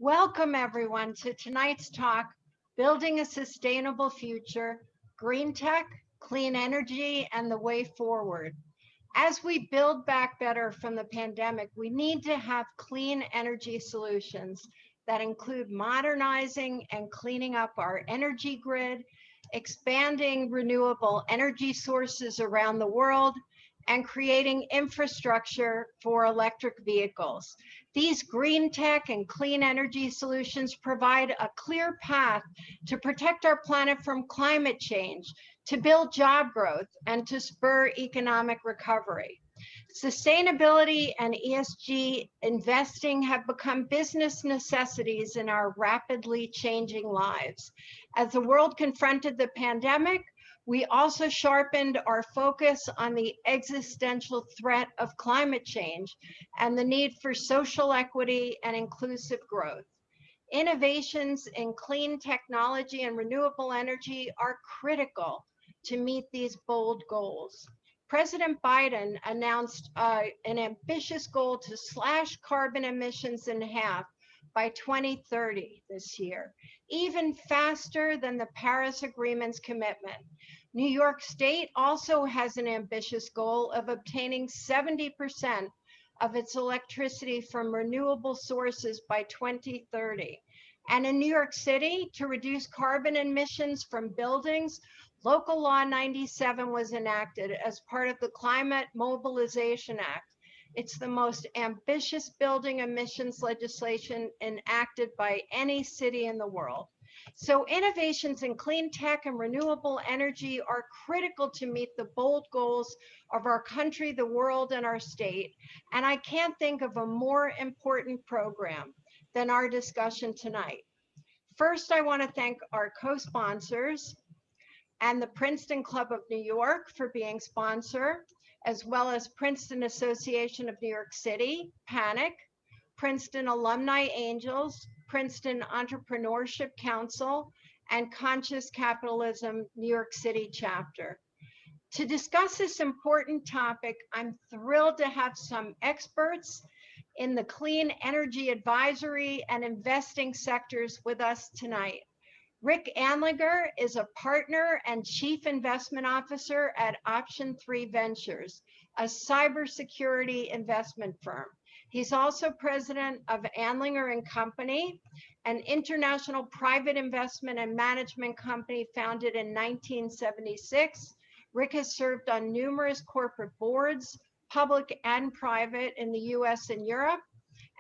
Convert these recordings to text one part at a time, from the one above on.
Welcome everyone to tonight's talk, Building a Sustainable Future, Green Tech, Clean Energy, and the Way Forward. As we build back better from the pandemic, we need to have clean energy solutions that include modernizing and cleaning up our energy grid, expanding renewable energy sources around the world, and creating infrastructure for electric vehicles. These green tech and clean energy solutions provide a clear path to protect our planet from climate change, to build job growth, and to spur economic recovery. Sustainability and ESG investing have become business necessities in our rapidly changing lives. As the world confronted the pandemic, we also sharpened our focus on the existential threat of climate change and the need for social equity and inclusive growth. Innovations in clean technology and renewable energy are critical to meet these bold goals. President Biden announced an ambitious goal to slash carbon emissions in half by 2030 this year, even faster than the Paris Agreement's commitment. New York State also has an ambitious goal of obtaining 70% of its electricity from renewable sources by 2030. And in New York City, to reduce carbon emissions from buildings, Local Law 97 was enacted as part of the Climate Mobilization Act. It's the most ambitious building emissions legislation enacted by any city in the world. So innovations in clean tech and renewable energy are critical to meet the bold goals of our country, the world, and our state. And I can't think of a more important program than our discussion tonight. First, I want to thank our co-sponsors and the Princeton Club of New York for being sponsor, as well as Princeton Association of New York City, PANIC, Princeton Alumni Angels, Princeton Entrepreneurship Council, and Conscious Capitalism New York City chapter. To discuss this important topic, I'm thrilled to have some experts in the clean energy advisory and investing sectors with us tonight. Rick Andlinger is a partner and chief investment officer at Option 3 Ventures, a cybersecurity investment firm. He's also president of Andlinger and Company, an international private investment and management company founded in 1976. Rick has served on numerous corporate boards, public and private, in the US and Europe.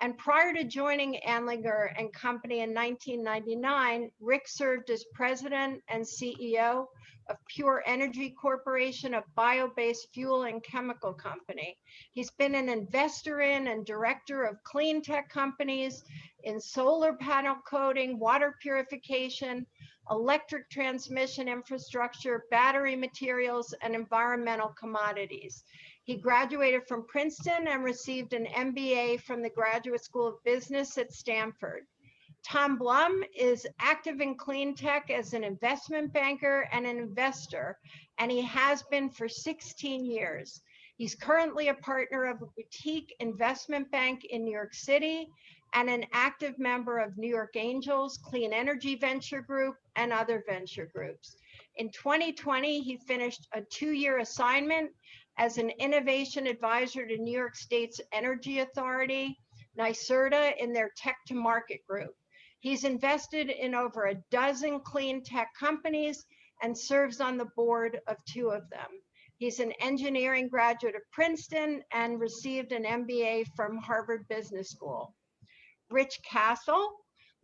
And prior to joining Andlinger and Company in 1999, Rick served as president and CEO of Pure Energy Corporation, a bio-based fuel and chemical company. He's been an investor in and director of clean tech companies in solar panel coating, water purification, electric transmission infrastructure, battery materials, and environmental commodities. He graduated from Princeton and received an MBA from the Graduate School of Business at Stanford. Tom Blum is active in clean tech as an investment banker and an investor, and he has been for 16 years. He's currently a partner of a boutique investment bank in New York City and an active member of New York Angels, Clean Energy Venture Group, and other venture groups. In 2020, he finished a 2-year assignment as an innovation advisor to New York State's Energy Authority, NYSERDA, in their Tech to Market group. He's invested in over a dozen clean tech companies and serves on the board of 2 of them. He's an engineering graduate of Princeton and received an MBA from Harvard Business School. Rich Castle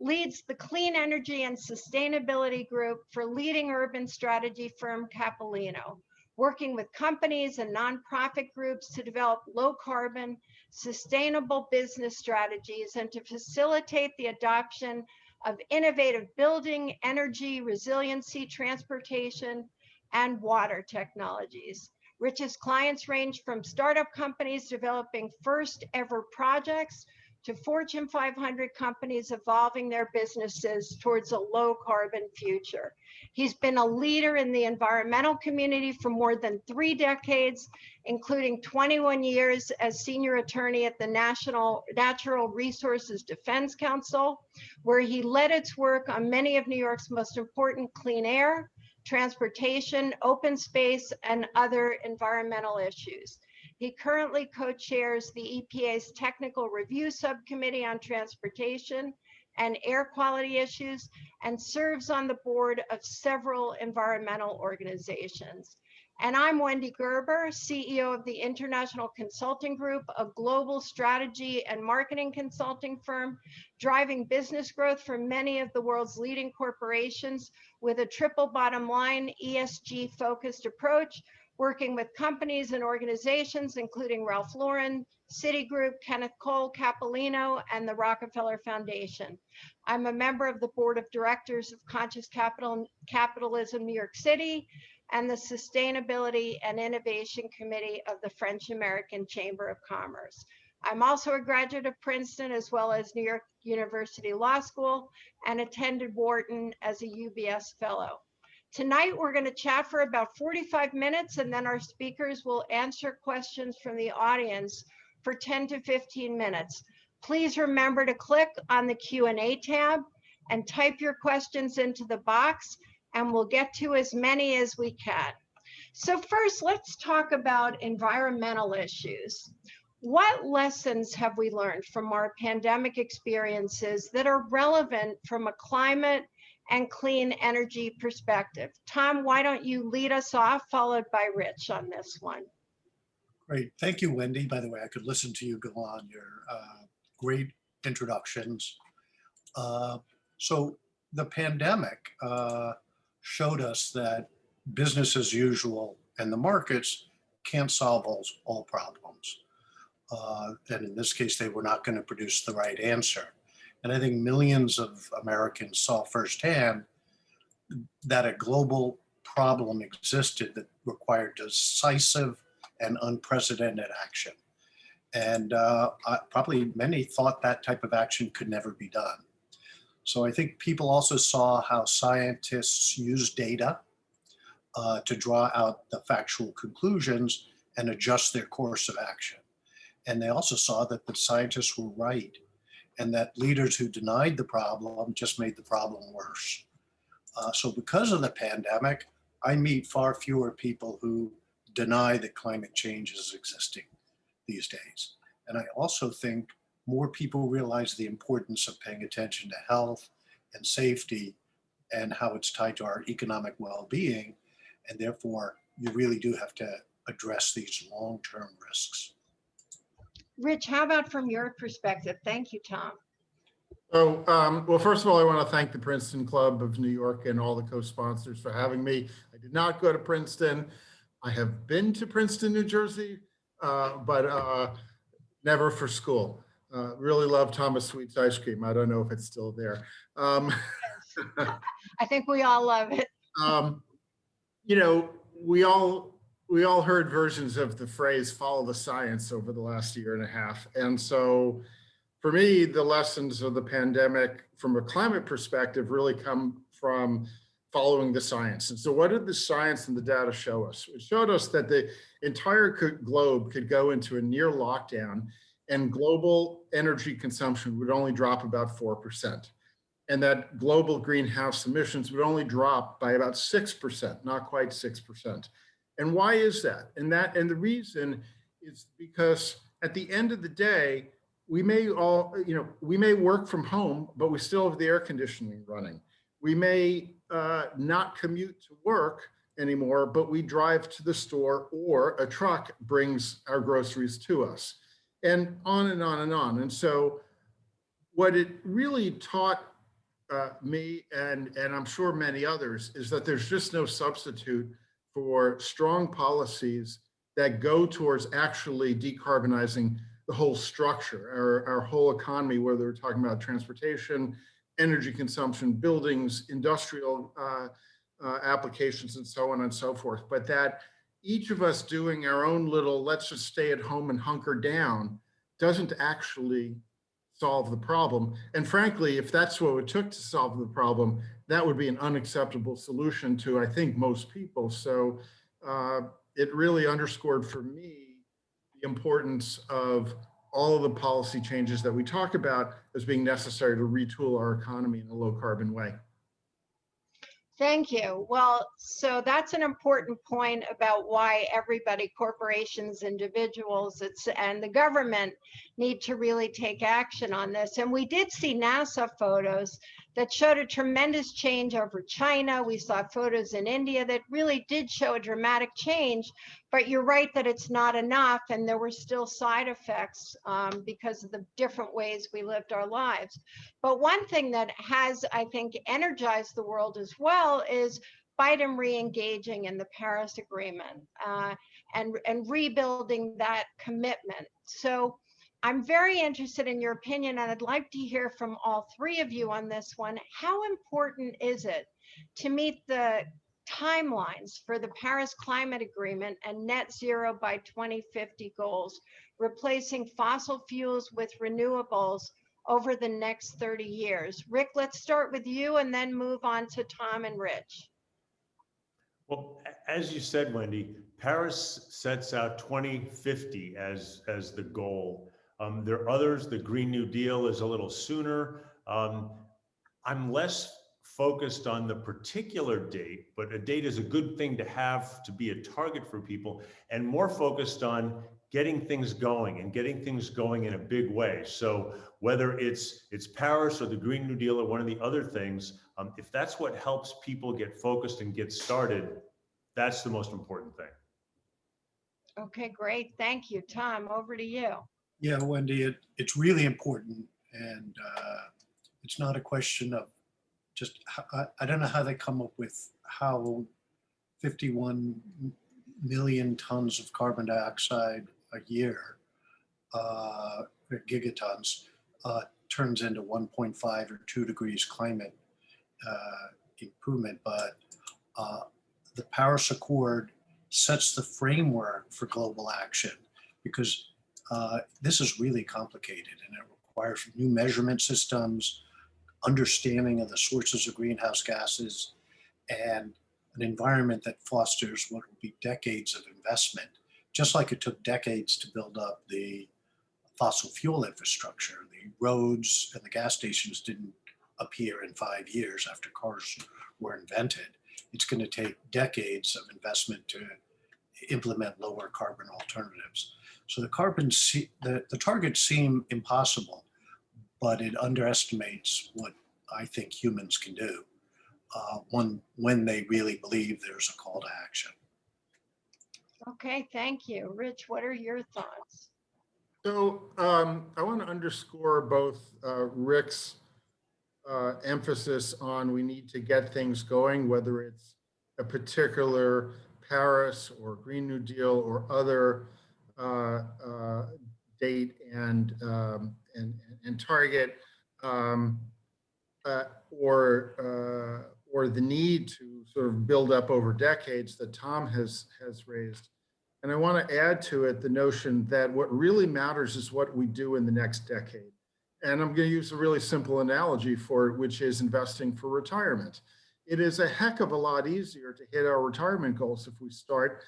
leads the Clean Energy and Sustainability Group for leading urban strategy firm Capilino, working with companies and nonprofit groups to develop low carbon, sustainable business strategies and to facilitate the adoption of innovative building, energy, resiliency, transportation, and water technologies. Rich's clients range from startup companies developing first ever projects to Fortune 500 companies evolving their businesses towards a low carbon future. He's been a leader in the environmental community for more than 3 decades, including 21 years as senior attorney at the Natural Resources Defense Council, where he led its work on many of New York's most important clean air, transportation, open space, and other environmental issues. He currently co-chairs the EPA's Technical Review Subcommittee on Transportation and Air Quality Issues, and serves on the board of several environmental organizations. And I'm Wendy Gerber, CEO of the International Consulting Group, a global strategy and marketing consulting firm, driving business growth for many of the world's leading corporations with a triple bottom line, ESG-focused approach, working with companies and organizations, including Ralph Lauren, Citigroup, Kenneth Cole, Capolino, and the Rockefeller Foundation. I'm a member of the board of directors of Conscious Capitalism New York City and the Sustainability and Innovation Committee of the French American Chamber of Commerce. I'm also a graduate of Princeton as well as New York University Law School, and attended Wharton as a UBS fellow. Tonight, we're going to chat for about 45 minutes, and then our speakers will answer questions from the audience for 10 to 15 minutes. Please remember to click on the Q&A tab and type your questions into the box, and we'll get to as many as we can. So first, let's talk about environmental issues. What lessons have we learned from our pandemic experiences that are relevant from a climate and clean energy perspective? Tom, why don't you lead us off, followed by Rich on this one? Great. Thank you, Wendy. By the way, I could listen to you go on your great introductions. So the pandemic showed us that business as usual and the markets can't solve all problems. And in this case, they were not going to produce the right answer. And I think millions of Americans saw firsthand that a global problem existed that required decisive and unprecedented action. And probably many thought that type of action could never be done. So I think people also saw how scientists use data to draw out the factual conclusions and adjust their course of action. And they also saw that the scientists were right, and that leaders who denied the problem just made the problem worse. So because of the pandemic, I meet far fewer people who deny that climate change is existing these days. And I also think more people realize the importance of paying attention to health and safety and how it's tied to our economic well-being. And therefore, you really do have to address these long-term risks. Rich, how about from your perspective? Thank you, Tom. So, well, first of all, I want to thank the Princeton Club of New York and all the co-sponsors for having me. I did not go to Princeton. I have been to Princeton, New Jersey, but never for school. Really love Thomas Sweet's ice cream. I don't know if it's still there. Yes. I think we all love it. You know, we all heard versions of the phrase "follow the science" over the last year and a half, and so for me, the lessons of the pandemic from a climate perspective really come from following the science. And so what did the science and the data show us? It showed us that the entire globe could go into a near lockdown and global energy consumption would only drop about 4%. And that global greenhouse emissions would only drop by about 6%, not quite 6%. And why is that? And the reason is because at the end of the day, we may work from home, but we still have the air conditioning running. We may not commute to work anymore, but we drive to the store, or a truck brings our groceries to us, and on and on and on. And so what it really taught me, and I'm sure many others, is that there's just no substitute for strong policies that go towards actually decarbonizing the whole structure, our whole economy, whether we're talking about transportation, energy consumption, buildings, industrial applications, and so on and so forth. But that each of us doing our own little, let's just stay at home and hunker down, doesn't actually solve the problem. And frankly, if that's what it took to solve the problem, that would be an unacceptable solution to, I think, most people. So it really underscored for me the importance of all of the policy changes that we talk about as being necessary to retool our economy in a low carbon way. Thank you. Well, so that's an important point about why everybody, corporations, individuals, and the government need to really take action on this. And we did see NASA photos that showed a tremendous change over China. We saw photos in India that really did show a dramatic change, but you're right that it's not enough, and there were still side effects because of the different ways we lived our lives. But one thing that has, I think, energized the world as well is Biden re-engaging in the Paris Agreement and rebuilding that commitment. So I'm very interested in your opinion, and I'd like to hear from all three of you on this one. How important is it to meet the timelines for the Paris Climate Agreement and net zero by 2050 goals, replacing fossil fuels with renewables over the next 30 years? Rick, let's start with you and then move on to Tom and Rich. Well, as you said, Wendy, Paris sets out 2050 as the goal. There are others. The Green New Deal is a little sooner. I'm less focused on the particular date, but a date is a good thing to have to be a target for people, and more focused on getting things going and getting things going in a big way. So whether it's Paris or the Green New Deal or one of the other things, if that's what helps people get focused and get started, that's the most important thing. Okay, great. Thank you. Tom, over to you. Yeah, Wendy, it's really important, and it's not a question of just, I don't know how they come up with how 51 million tons of carbon dioxide a year, gigatons, turns into 1.5 or 2 degrees climate improvement. But the Paris Accord sets the framework for global action, because this is really complicated and it requires new measurement systems, understanding of the sources of greenhouse gases, and an environment that fosters what will be decades of investment, just like it took decades to build up the fossil fuel infrastructure. The roads and the gas stations didn't appear in 5 years after cars were invented. It's going to take decades of investment to implement lower carbon alternatives. So the targets seem impossible, but it underestimates what I think humans can do when they really believe there's a call to action. Okay, thank you. Rich, what are your thoughts? So I want to underscore both Rick's emphasis on we need to get things going, whether it's a particular Paris or Green New Deal or other date and target, or the need to sort of build up over decades that Tom has raised. And I want to add to it the notion that what really matters is what we do in the next decade. And I'm going to use a really simple analogy for it, which is investing for retirement. It is a heck of a lot easier to hit our retirement goals if we start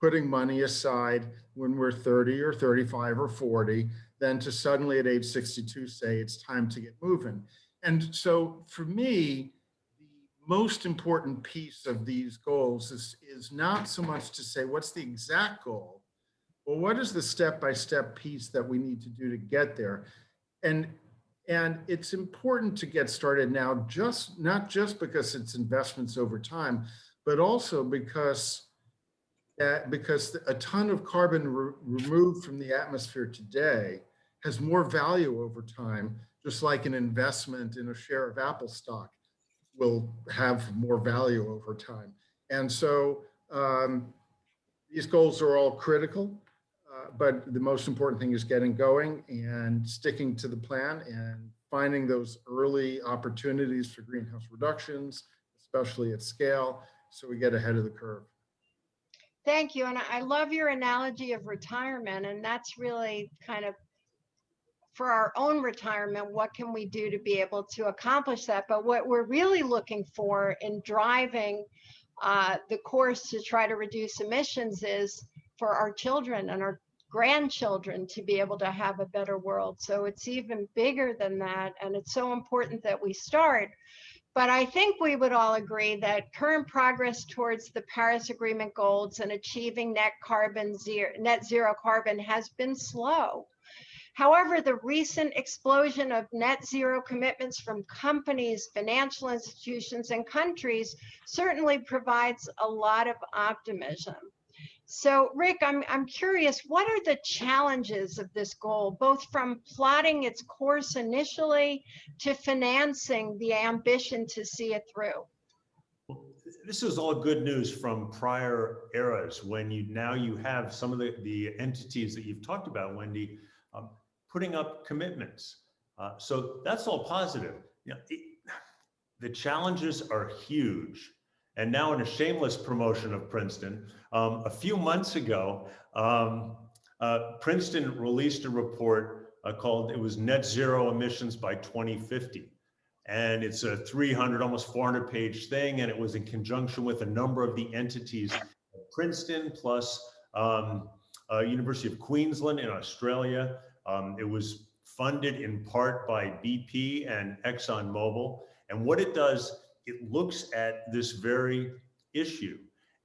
putting money aside when we're 30 or 35 or 40 than to suddenly at age 62 say it's time to get moving. And so for me, the most important piece of these goals is not so much to say what's the exact goal, but what is the step-by-step piece that we need to do to get there. And it's important to get started now, not just because it's investments over time, but also because a ton of carbon removed from the atmosphere today has more value over time, just like an investment in a share of Apple stock will have more value over time. And so these goals are all critical. But the most important thing is getting going and sticking to the plan and finding those early opportunities for greenhouse reductions, especially at scale, so we get ahead of the curve. Thank you. And I love your analogy of retirement. And that's really kind of for our own retirement, what can we do to be able to accomplish that? But what we're really looking for in driving the course to try to reduce emissions is for our children and our grandchildren to be able to have a better world. So it's even bigger than that, and it's so important that we start. But I think we would all agree that current progress towards the Paris Agreement goals and achieving net zero carbon has been slow. However, the recent explosion of net zero commitments from companies, financial institutions, and countries certainly provides a lot of optimism. So, Rick, I'm curious, what are the challenges of this goal, both from plotting its course initially to financing the ambition to see it through? Well, this is all good news from prior eras when you have some of the entities that you've talked about, Wendy, putting up commitments. So that's all positive. The challenges are huge. And now, in a shameless promotion of Princeton, a few months ago, Princeton released a report called, it was Net Zero Emissions by 2050. And it's a 300, almost 400-page thing. And it was in conjunction with a number of the entities, Princeton plus University of Queensland in Australia. It was funded in part by BP and ExxonMobil. And what it does, it looks at this very issue.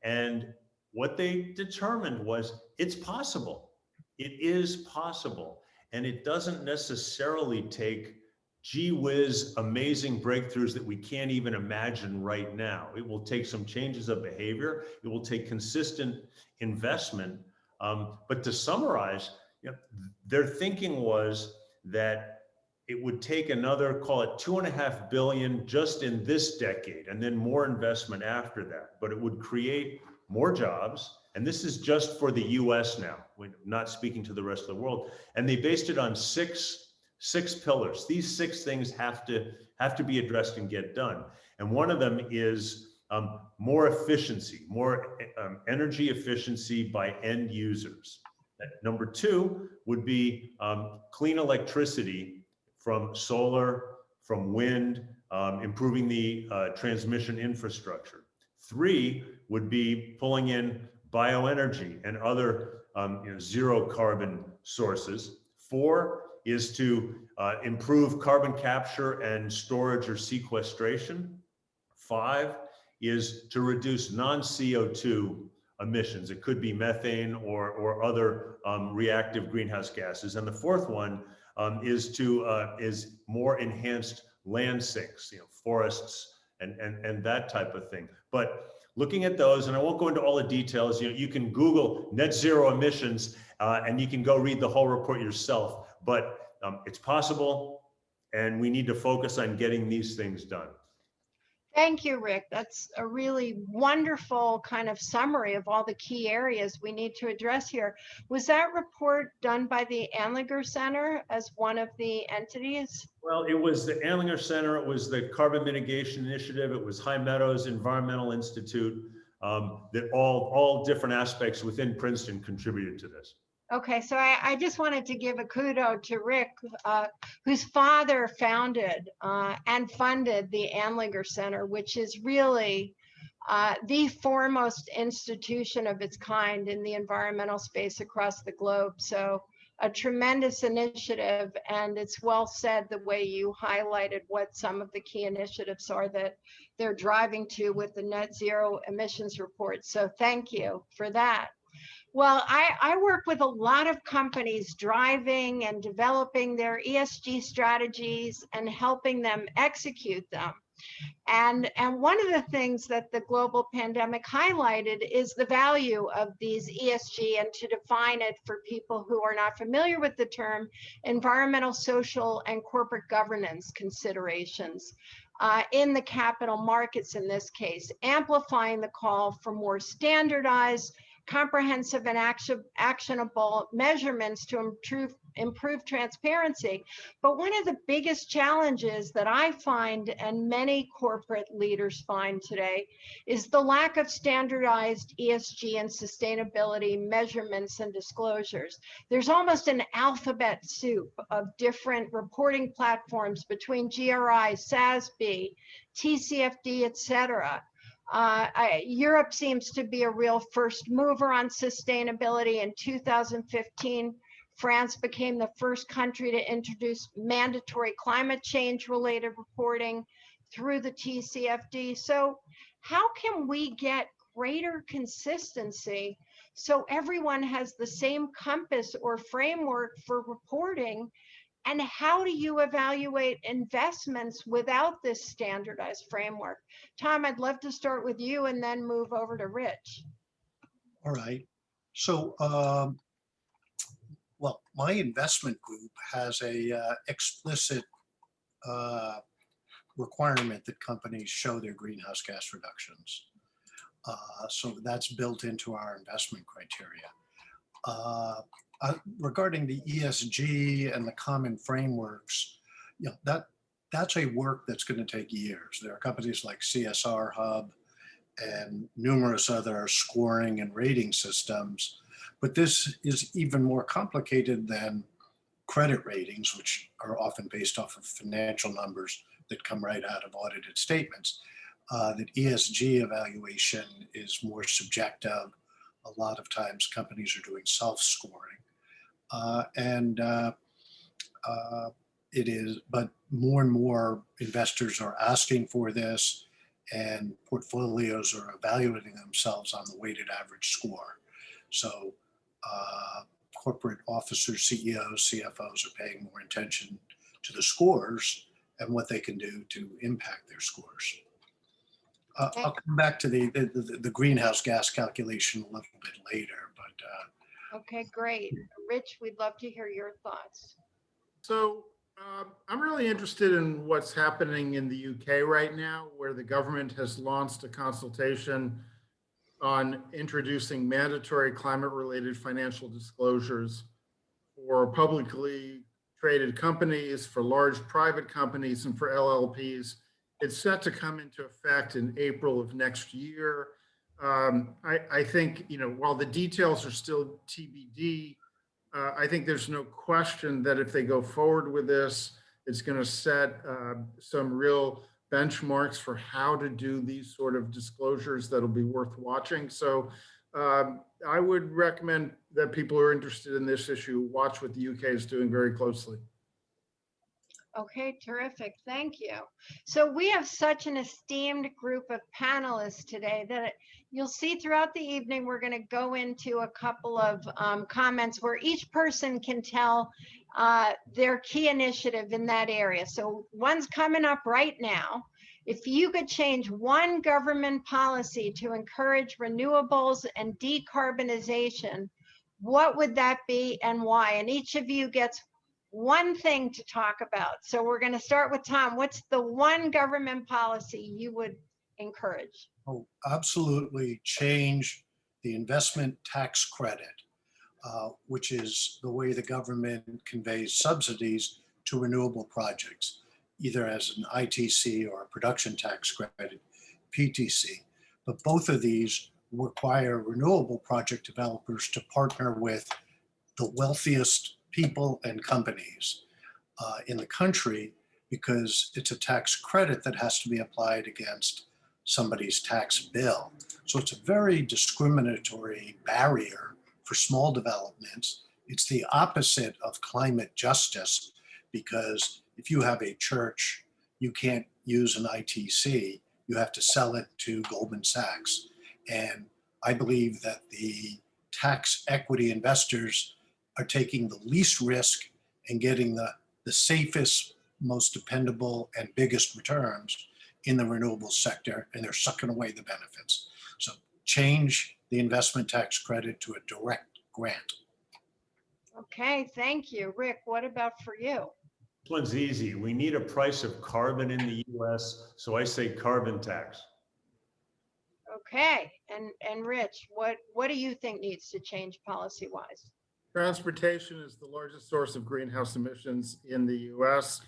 And what they determined was it's possible. It is possible. And it doesn't necessarily take gee whiz amazing breakthroughs that we can't even imagine right now. It will take some changes of behavior. It will take consistent investment. But to summarize, their thinking was that it would take another, call it $2.5 billion just in this decade, and then more investment after that. But it would create more jobs. And this is just for the US now. We're not speaking to the rest of the world. And they based it on six pillars. These 6 things have to be addressed and get done. And one of them is more efficiency, more energy efficiency by end users. Number 2 would be clean electricity from solar, from wind, improving the transmission infrastructure. 3 would be pulling in bioenergy and other zero carbon sources. 4 is to improve carbon capture and storage or sequestration. 5 is to reduce non-CO2 emissions. It could be methane or other reactive greenhouse gases. And the 4th one is more enhanced land sinks, forests and that type of thing. But looking at those, and I won't go into all the details, you can Google net zero emissions and you can go read the whole report yourself, but it's possible and we need to focus on getting these things done. Thank you, Rick. That's a really wonderful kind of summary of all the key areas we need to address here. Was that report done by the Andlinger Center as one of the entities? Well, it was the Andlinger Center, it was the Carbon Mitigation Initiative, it was High Meadows Environmental Institute, that all different aspects within Princeton contributed to this. Okay, so I just wanted to give a kudo to Rick, whose father founded and funded the Andlinger Center, which is really the foremost institution of its kind in the environmental space across the globe. So a tremendous initiative, and it's well said the way you highlighted what some of the key initiatives are that they're driving to with the net zero emissions report. So thank you for that. Well, I work with a lot of companies driving and developing their ESG strategies and helping them execute them. And one of the things that the global pandemic highlighted is the value of these ESG, and to define it for people who are not familiar with the term, environmental, social, and corporate governance considerations in the capital markets in this case, amplifying the call for more standardized, comprehensive and actionable measurements to improve transparency. But one of the biggest challenges that I find and many corporate leaders find today is the lack of standardized ESG and sustainability measurements and disclosures. There's almost an alphabet soup of different reporting platforms between GRI, SASB, TCFD, et cetera. Europe seems to be a real first mover on sustainability. In 2015, France became the first country to introduce mandatory climate change related reporting through the TCFD. So how can we get greater consistency so everyone has the same compass or framework for reporting? And how do you evaluate investments without this standardized framework? Tom, I'd love to start with you and then move over to Rich. All right. So, well, my investment group has a explicit requirement that companies show their greenhouse gas reductions. So that's built into our investment criteria. Regarding the ESG and the common frameworks, you know, that's a work that's going to take years. There are companies like CSR Hub and numerous other scoring and rating systems, but this is even more complicated than credit ratings, which are often based off of financial numbers that come right out of audited statements. That ESG evaluation is more subjective. A lot of times companies are doing self-scoring. It is, but more and more investors are asking for this, and portfolios are evaluating themselves on the weighted average score. So corporate officers, CEOs, CFOs are paying more attention to the scores and what they can do to impact their scores. I'll come back to the greenhouse gas calculation a little bit later, but okay, great. Rich, we'd love to hear your thoughts. So I'm really interested in what's happening in the UK right now, where the government has launched a consultation on introducing mandatory climate-related financial disclosures for publicly traded companies, for large private companies, and for LLPs. It's set to come into effect in April of next year. I think, you know, while the details are still TBD, I think there's no question that if they go forward with this, it's going to set some real benchmarks for how to do these sort of disclosures that'll be worth watching. So I would recommend that people who are interested in this issue watch what the UK is doing very closely. Okay, terrific. Thank you. So we have such an esteemed group of panelists today that you'll see throughout the evening, we're going to go into a couple of comments where each person can tell their key initiative in that area. So one's coming up right now. If you could change one government policy to encourage renewables and decarbonization, what would that be and why? And each of you gets one thing to talk about. So we're going to start with Tom. What's the one government policy you would encourage? Oh, absolutely change the investment tax credit, which is the way the government conveys subsidies to renewable projects, either as an ITC or a production tax credit, PTC. But both of these require renewable project developers to partner with the wealthiest people and companies in the country, because it's a tax credit that has to be applied against somebody's tax bill. So it's a very discriminatory barrier for small developments. It's the opposite of climate justice, because if you have a church, you can't use an ITC, you have to sell it to Goldman Sachs. And I believe that the tax equity investors are taking the least risk and getting the safest, most dependable, and biggest returns in the renewable sector, and they're sucking away the benefits. So change the investment tax credit to a direct grant. Okay, thank you. Rick, what about for you? This one's easy. We need a price of carbon in the US, so I say carbon tax. Okay, and Rich, what do you think needs to change policy-wise? Transportation is the largest source of greenhouse emissions in the US.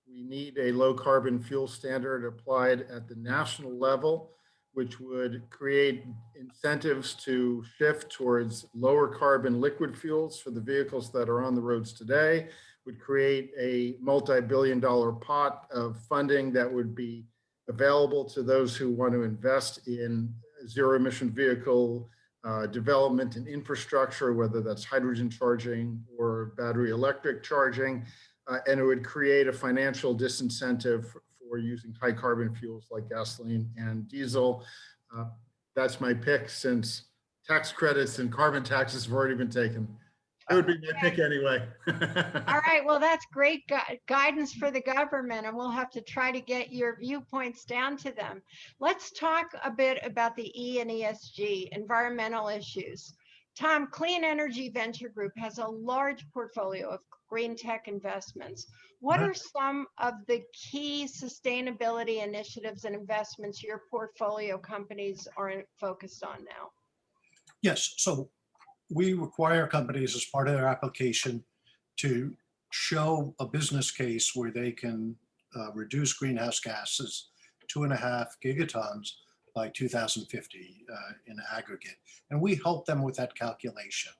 We need a low carbon fuel standard applied at the national level, which would create incentives to shift towards lower carbon liquid fuels for the vehicles that are on the roads today, would create a multi-billion-dollar pot of funding that would be available to those who want to invest in zero emission vehicle development and infrastructure, whether that's hydrogen charging or battery electric charging, and it would create a financial disincentive for using high carbon fuels like gasoline and diesel. That's my pick, since tax credits and carbon taxes have already been taken. It would be my pick anyway. All right, well, that's great guidance for the government, and we'll have to try to get your viewpoints down to them. Let's talk a bit about the E and ESG, environmental issues. Tom, Clean Energy Venture Group has a large portfolio of green tech investments. What are some of the key sustainability initiatives and investments your portfolio companies are focused on now? Yes, so we require companies as part of their application to show a business case where they can reduce greenhouse gases 2.5 gigatons by 2050 in aggregate. And we help them with that calculation.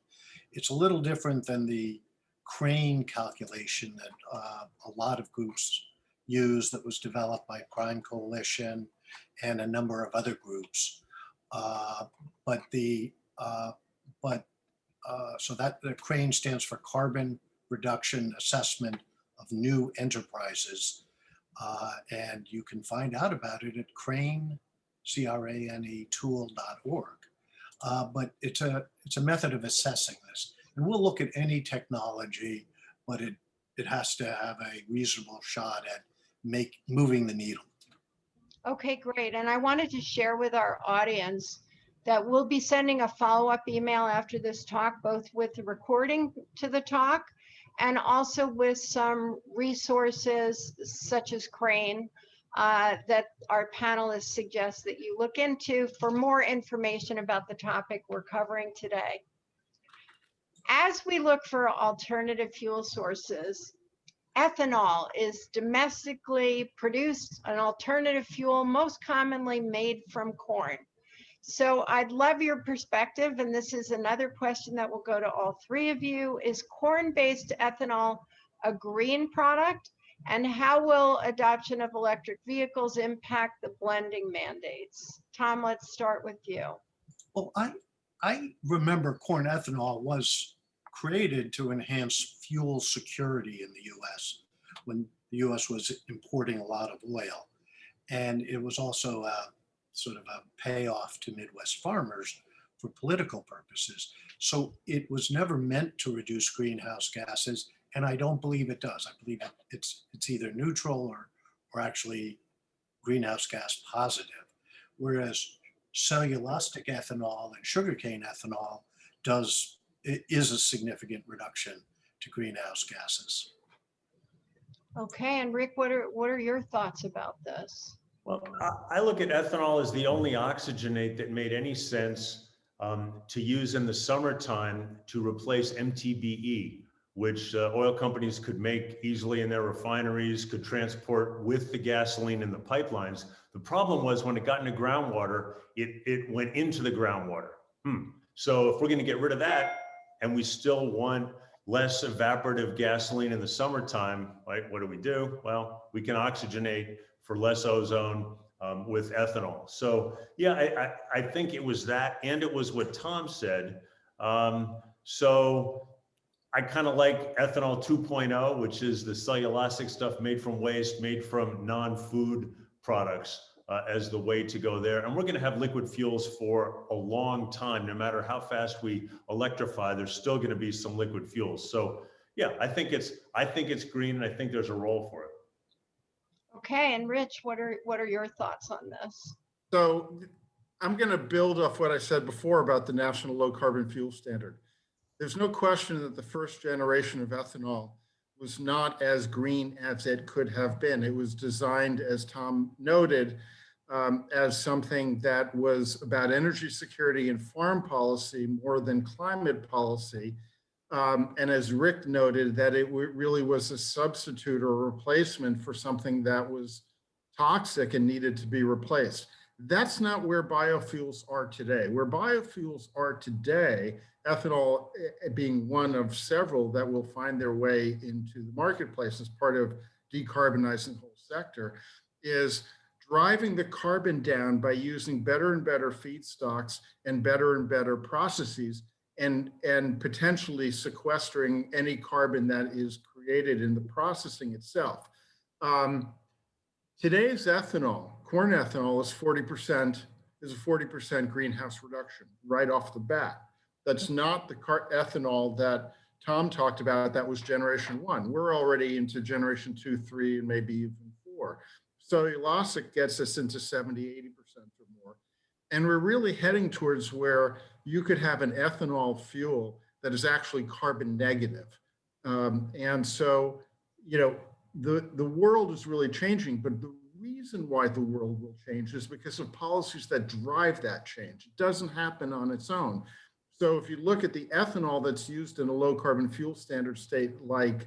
It's a little different than the crane calculation that a lot of groups use, that was developed by Prime Coalition and a number of other groups. So that the CRANE stands for Carbon Reduction Assessment of New Enterprises. And you can find out about it at crane, C-R-A-N-E tool.org. But it's a method of assessing this. And we'll look at any technology, but it has to have a reasonable shot at moving the needle. Okay, great. And I wanted to share with our audience that we'll be sending a follow-up email after this talk, both with the recording to the talk and also with some resources such as Crane that our panelists suggest that you look into for more information about the topic we're covering today. As we look for alternative fuel sources, ethanol is domestically produced, an alternative fuel most commonly made from corn. So I'd love your perspective, and this is another question that will go to all three of you. Is corn-based ethanol a green product? And how will adoption of electric vehicles impact the blending mandates? Tom, let's start with you. Well, I remember corn ethanol was created to enhance fuel security in the US when the US was importing a lot of oil. And it was also sort of a payoff to Midwest farmers for political purposes. So it was never meant to reduce greenhouse gases, and I don't believe it does. I believe it's either neutral or actually greenhouse gas positive. Whereas cellulosic ethanol and sugarcane ethanol is a significant reduction to greenhouse gases. Okay, and Rick, what are your thoughts about this? Well, I look at ethanol as the only oxygenate that made any sense to use in the summertime to replace MTBE, which oil companies could make easily in their refineries, could transport with the gasoline in the pipelines. The problem was when it got into groundwater, it went into the groundwater. So if we're going to get rid of that and we still want less evaporative gasoline in the summertime, right, what do? Well, we can oxygenate for less ozone with ethanol. So yeah, I think it was that, and it was what Tom said. So I kind of like ethanol 2.0, which is the cellulosic stuff made from waste, made from non-food products as the way to go there. And we're going to have liquid fuels for a long time. No matter how fast we electrify, there's still going to be some liquid fuels. So yeah, I think it's green, and I think there's a role for it. Okay, and Rich, what are your thoughts on this? So I'm going to build off what I said before about the National Low Carbon Fuel Standard. There's no question that the first generation of ethanol was not as green as it could have been. It was designed, as Tom noted, as something that was about energy security and farm policy more than climate policy. And as Rick noted, that it really was a substitute or a replacement for something that was toxic and needed to be replaced. That's not where biofuels are today. Where biofuels are today, ethanol being one of several that will find their way into the marketplace as part of decarbonizing the whole sector, is driving the carbon down by using better and better feedstocks and better processes, and potentially sequestering any carbon that is created in the processing itself. Today's ethanol, corn ethanol, is a 40% greenhouse reduction right off the bat. That's not the ethanol that Tom talked about. That was generation 1. We're already into generation 2, 3, and maybe even 4. Cellulosic gets us into 70, 80% or more. And we're really heading towards where you could have an ethanol fuel that is actually carbon negative. And so, you know, the world is really changing, but the reason why the world will change is because of policies that drive that change. It doesn't happen on its own. So if you look at the ethanol that's used in a low carbon fuel standard state like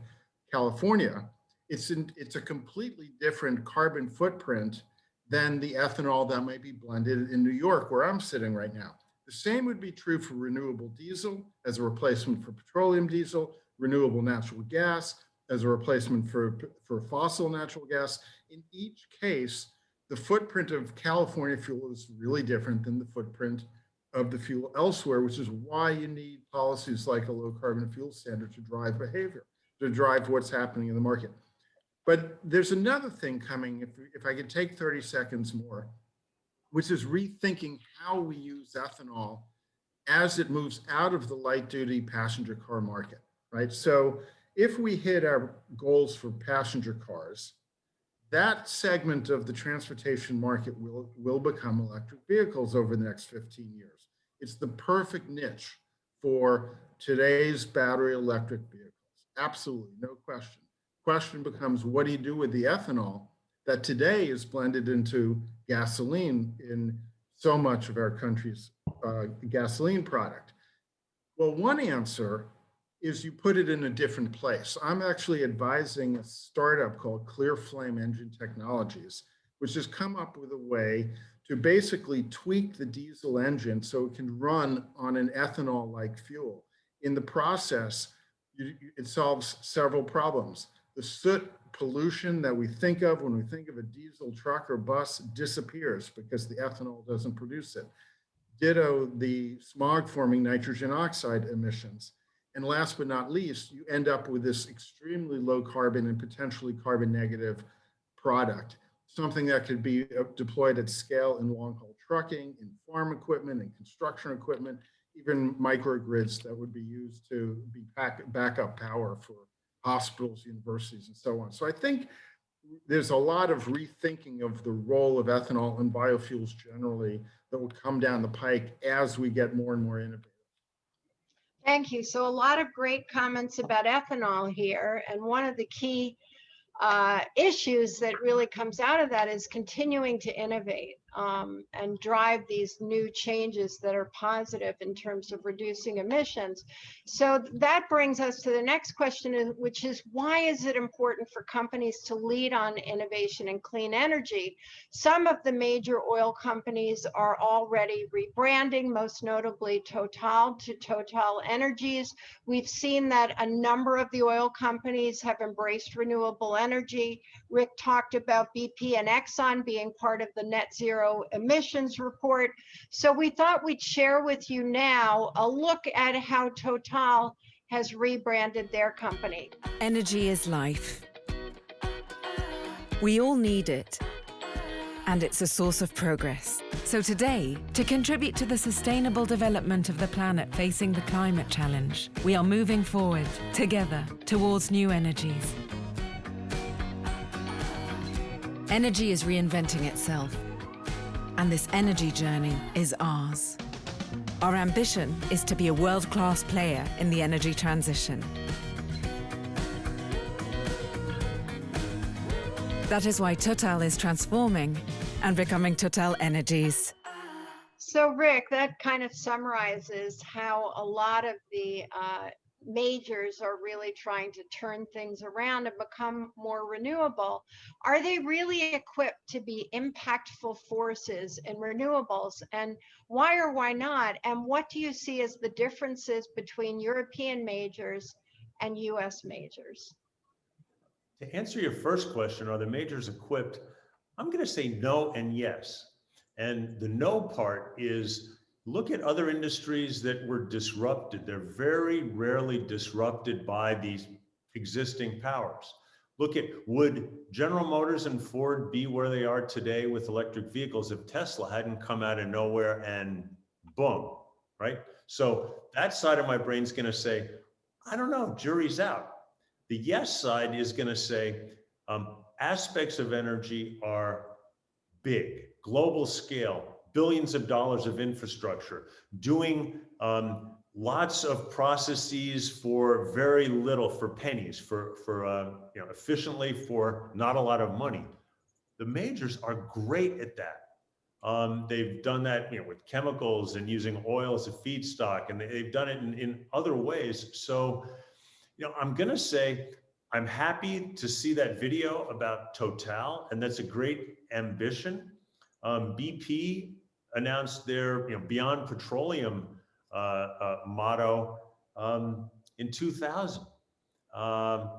California, it's a completely different carbon footprint than the ethanol that might be blended in New York, where I'm sitting right now. The same would be true for renewable diesel as a replacement for petroleum diesel, renewable natural gas as a replacement for fossil natural gas. In each case, the footprint of California fuel is really different than the footprint of the fuel elsewhere, which is why you need policies like a low carbon fuel standard to drive behavior, to drive what's happening in the market. But there's another thing coming, if I could take 30 seconds more, which is rethinking how we use ethanol as it moves out of the light duty passenger car market, right? So if we hit our goals for passenger cars, that segment of the transportation market will become electric vehicles over the next 15 years. It's the perfect niche for today's battery electric vehicles. Absolutely, no question. Question becomes, what do you do with the ethanol that today is blended into gasoline in so much of our country's gasoline product? Well, one answer is you put it in a different place. I'm actually advising a startup called Clear Flame Engine Technologies, which has come up with a way to basically tweak the diesel engine so it can run on an ethanol-like fuel. In the process, it solves several problems. The soot pollution that we think of when we think of a diesel truck or bus disappears because the ethanol doesn't produce it. Ditto the smog-forming nitrogen oxide emissions. And last but not least, you end up with this extremely low carbon and potentially carbon negative product, something that could be deployed at scale in long-haul trucking, in farm equipment, and construction equipment, even microgrids that would be used to be backup power for hospitals, universities, and so on. So I think there's a lot of rethinking of the role of ethanol and biofuels generally that will come down the pike as we get more and more innovative. Thank you. So a lot of great comments about ethanol here. And one of the key issues that really comes out of that is continuing to innovate and drive these new changes that are positive in terms of reducing emissions. So that brings us to the next question, which is, why is it important for companies to lead on innovation and clean energy? Some of the major oil companies are already rebranding, most notably Total to Total Energies. We've seen that a number of the oil companies have embraced renewable energy. Rick talked about BP and Exxon being part of the net zero emissions report. So we thought we'd share with you now a look at how Total has rebranded their company. Energy is life. We all need it, and it's a source of progress. So today, to contribute to the sustainable development of the planet facing the climate challenge, we are moving forward together towards new energies. Energy is reinventing itself, and this energy journey is ours. Our ambition is to be a world-class player in the energy transition. That is why Total is transforming and becoming Total Energies. So Rick, that kind of summarizes how a lot of the majors are really trying to turn things around and become more renewable. Are they really equipped to be impactful forces in renewables? And why or why not? And what do you see as the differences between European majors and US majors? To answer your first question, are the majors equipped? I'm going to say no and yes. And the no part is look at other industries that were disrupted. They're very rarely disrupted by these existing powers. Look at, would General Motors and Ford be where they are today with electric vehicles if Tesla hadn't come out of nowhere and boom, right? So that side of my brain's going to say, I don't know, jury's out. The yes side is going to say aspects of energy are big, global scale, billions of dollars of infrastructure, doing lots of processes for very little, for pennies, for efficiently, for not a lot of money. The majors are great at that. They've done that with chemicals and using oil as a feedstock, and they've done it in other ways. So I'm going to say I'm happy to see that video about Total, and that's a great ambition. BP announced their Beyond Petroleum motto in 2000. And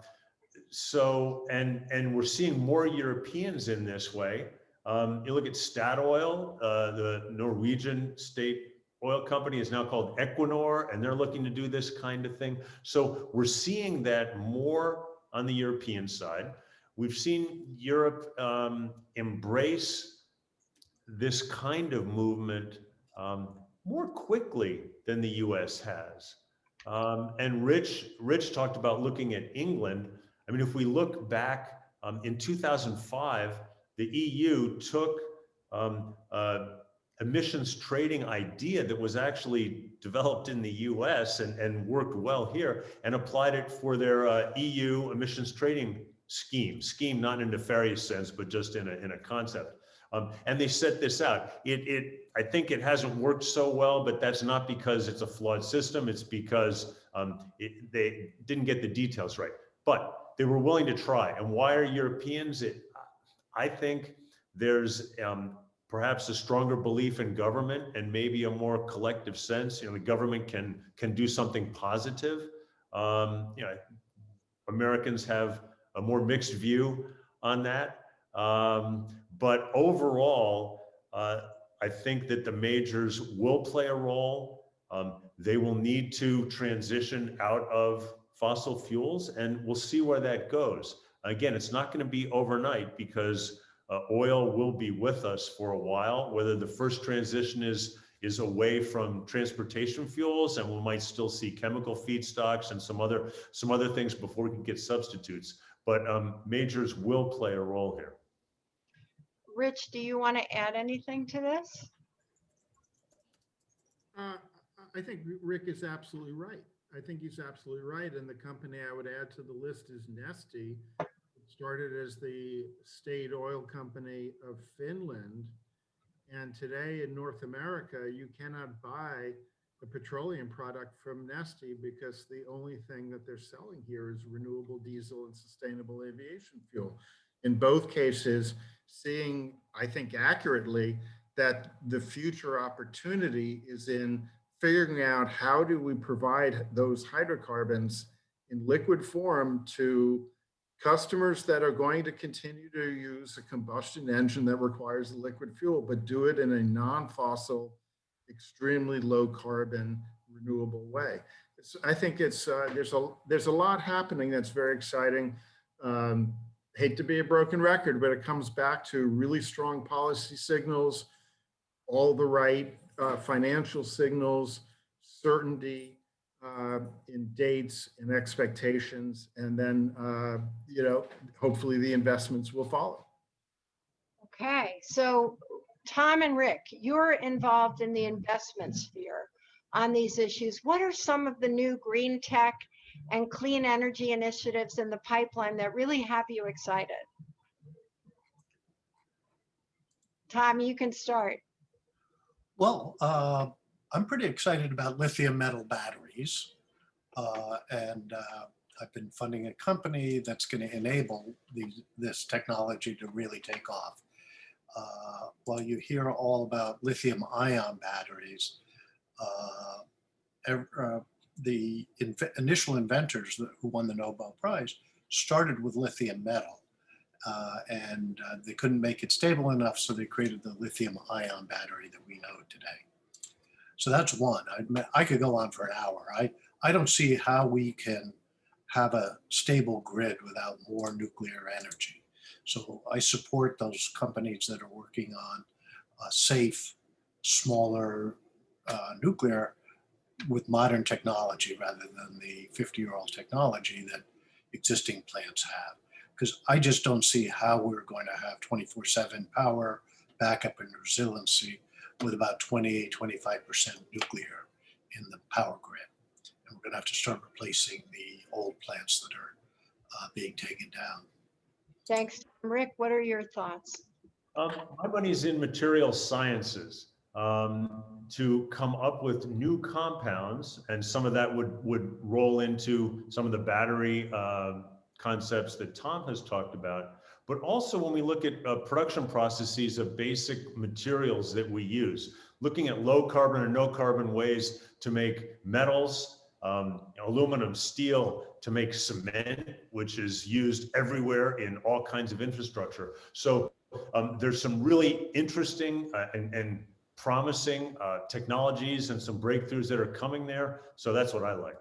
we're seeing more Europeans in this way. You look at Statoil, the Norwegian state oil company is now called Equinor, and they're looking to do this kind of thing. So we're seeing that more on the European side. We've seen Europe embrace this kind of movement more quickly than the US has. And Rich talked about looking at England. I mean, if we look back in 2005, the EU took emissions trading idea that was actually developed in the US and worked well here, and applied it for their EU emissions trading scheme, not in a nefarious sense, but just in a concept. And they set this out. I think it hasn't worked so well, but that's not because it's a flawed system. It's because they didn't get the details right. But they were willing to try. And why are Europeans? I think there's perhaps a stronger belief in government and maybe a more collective sense. The government can do something positive. Americans have a more mixed view on that. But overall, I think that the majors will play a role. They will need to transition out of fossil fuels, and we'll see where that goes. Again, it's not going to be overnight because oil will be with us for a while. Whether the first transition is away from transportation fuels, and we might still see chemical feedstocks and some other things before we can get substitutes. But majors will play a role here. Rich, do you want to add anything to this? I think Rick is absolutely right. I think he's absolutely right. And the company I would add to the list is Neste. It started as the state oil company of Finland. And today in North America, you cannot buy a petroleum product from Neste because the only thing that they're selling here is renewable diesel and sustainable aviation fuel. In both cases, seeing, I think accurately, that the future opportunity is in figuring out how do we provide those hydrocarbons in liquid form to customers that are going to continue to use a combustion engine that requires a liquid fuel, but do it in a non-fossil, extremely low carbon, renewable way. I think there's a lot happening that's very exciting. Hate to be a broken record, but it comes back to really strong policy signals, all the right financial signals, certainty in dates and expectations, and then hopefully the investments will follow. Okay, so Tom and Rick, you're involved in the investment sphere on these issues. What are some of the new green tech and clean energy initiatives in the pipeline that really have you excited? Tom, you can start. Well, I'm pretty excited about lithium metal batteries. And I've been funding a company that's going to enable this technology to really take off. While you hear all about lithium ion batteries, the initial inventors who won the Nobel Prize started with lithium metal. And they couldn't make it stable enough, so they created the lithium ion battery that we know today. So that's one. I could go on for an hour. I don't see how we can have a stable grid without more nuclear energy. So I support those companies that are working on safe, smaller nuclear with modern technology rather than the 50-year-old technology that existing plants have. Because I just don't see how we're going to have 24/7 power, backup, and resiliency with about 20, 25% nuclear in the power grid. And we're going to have to start replacing the old plants that are being taken down. Thanks. Rick, what are your thoughts? My money's in material sciences to come up with new compounds, and some of that would roll into some of the battery concepts that Tom has talked about. But also when we look at production processes of basic materials that we use, looking at low carbon or no carbon ways to make metals, aluminum, steel, to make cement, which is used everywhere in all kinds of infrastructure. So there's some really interesting and promising technologies and some breakthroughs that are coming there. So that's what I like.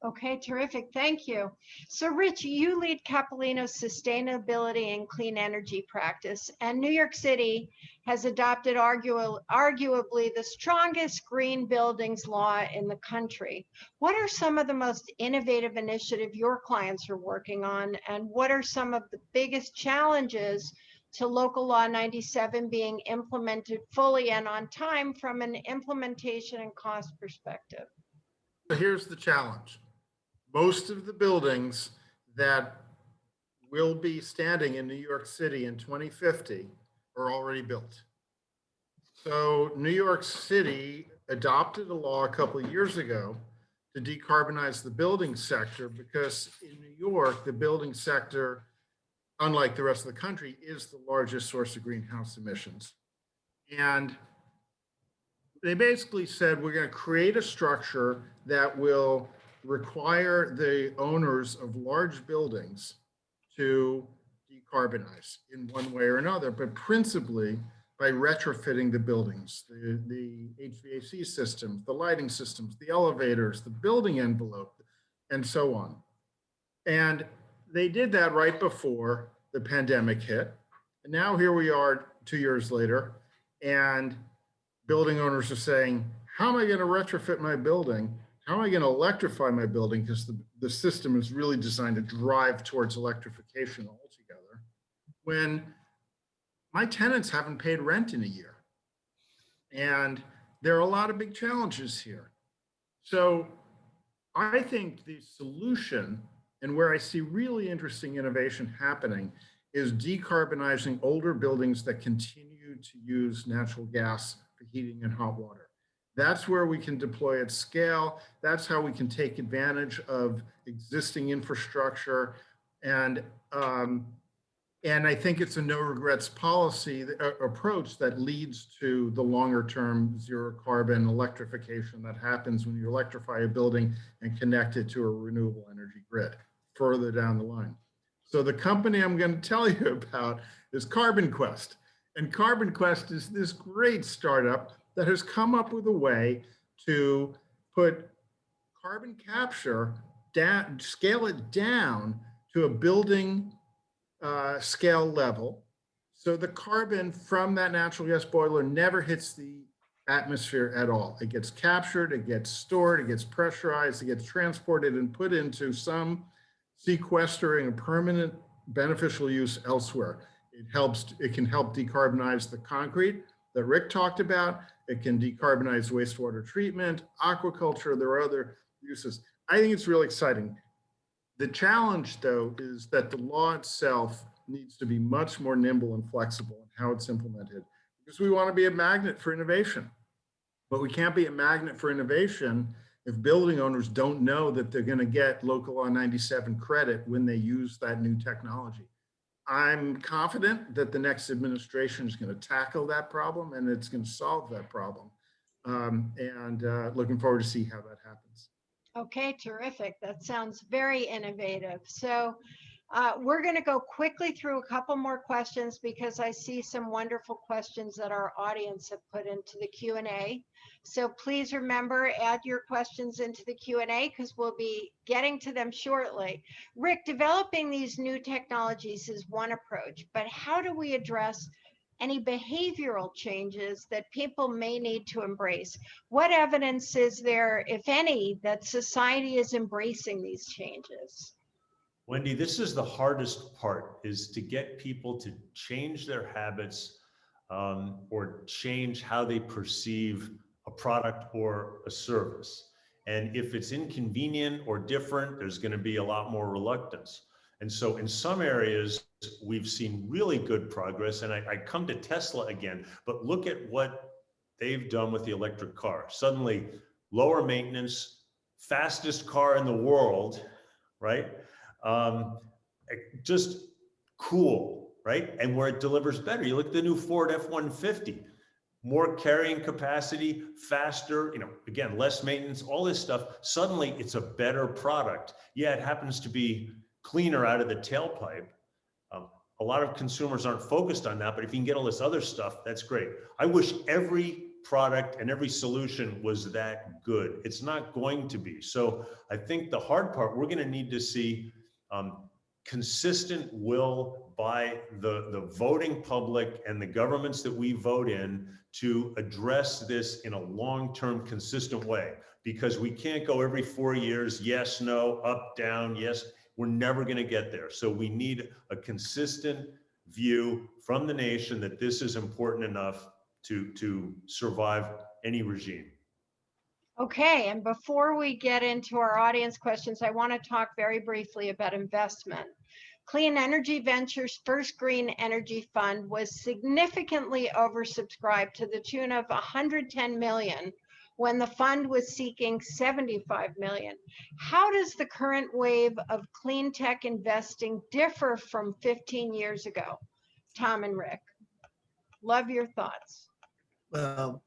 Okay, terrific. Thank you. So Rich, you lead Capilino's sustainability and clean energy practice, and New York City has adopted arguably the strongest green buildings law in the country. What are some of the most innovative initiatives your clients are working on, and what are some of the biggest challenges to Local Law 97 being implemented fully and on time from an implementation and cost perspective? So here's the challenge. Most of the buildings that will be standing in New York City in 2050 are already built. So New York City adopted a law a couple of years ago to decarbonize the building sector, because in New York, the building sector, unlike the rest of the country, is the largest source of greenhouse emissions. And they basically said, we're going to create a structure that will require the owners of large buildings to decarbonize in one way or another, but principally by retrofitting the buildings, the HVAC systems, the lighting systems, the elevators, the building envelope, and so on. And they did that right before the pandemic hit. And now here we are 2 years later, and building owners are saying, how am I going to retrofit my building? How am I going to electrify my building? Because the system is really designed to drive towards electrification altogether, when my tenants haven't paid rent in a year. And there are a lot of big challenges here. So I think the solution, and where I see really interesting innovation happening, is decarbonizing older buildings that continue to use natural gas for heating and hot water. That's where we can deploy at scale. That's how we can take advantage of existing infrastructure. And I think it's a no regrets policy approach that leads to the longer term zero carbon electrification that happens when you electrify a building and connect it to a renewable energy grid further down the line. So the company I'm going to tell you about is Carbon Quest. And Carbon Quest is this great startup that has come up with a way to put carbon capture down, scale it down to a building scale level. So the carbon from that natural gas boiler never hits the atmosphere at all. It gets captured, it gets stored, it gets pressurized, it gets transported and put into some sequestering a permanent beneficial use elsewhere. It can help decarbonize the concrete that Rick talked about. It can decarbonize wastewater treatment, aquaculture. There are other uses. I think it's really exciting. The challenge, though, is that the law itself needs to be much more nimble and flexible in how it's implemented, because we want to be a magnet for innovation. But we can't be a magnet for innovation if building owners don't know that they're going to get local law 97 credit when they use that new technology. I'm confident that the next administration is going to tackle that problem and it's going to solve that problem. Looking forward to see how that happens. Okay, terrific. That sounds very innovative. So we're going to go quickly through a couple more questions because I see some wonderful questions that our audience have put into the Q&A. So please remember, add your questions into the Q&A because we'll be getting to them shortly. Rick, developing these new technologies is one approach, but how do we address any behavioral changes that people may need to embrace? What evidence is there, if any, that society is embracing these changes? Wendy, this is the hardest part, is to get people to change their habits or change how they perceive a product or a service. And if it's inconvenient or different, there's going to be a lot more reluctance. And so in some areas, we've seen really good progress. And I come to Tesla again, but look at what they've done with the electric car. Suddenly, lower maintenance, fastest car in the world, right? Just cool, right? And where it delivers better. You look at the new Ford F-150, more carrying capacity, faster, again, less maintenance, all this stuff. Suddenly it's a better product. Yeah, it happens to be cleaner out of the tailpipe. A lot of consumers aren't focused on that, but if you can get all this other stuff, that's great. I wish every product and every solution was that good. It's not going to be. So I think the hard part, we're going to need to see consistent will by the voting public and the governments that we vote in to address this in a long-term consistent way, because we can't go every 4 years, yes, no, up, down, yes. We're never going to get there. So we need a consistent view from the nation that this is important enough to survive any regime. Okay, and before we get into our audience questions, I want to talk very briefly about investment. Clean Energy Ventures' first green energy fund was significantly oversubscribed to the tune of 110 million when the fund was seeking 75 million. How does the current wave of clean tech investing differ from 15 years ago? Tom and Rick, love your thoughts. Well,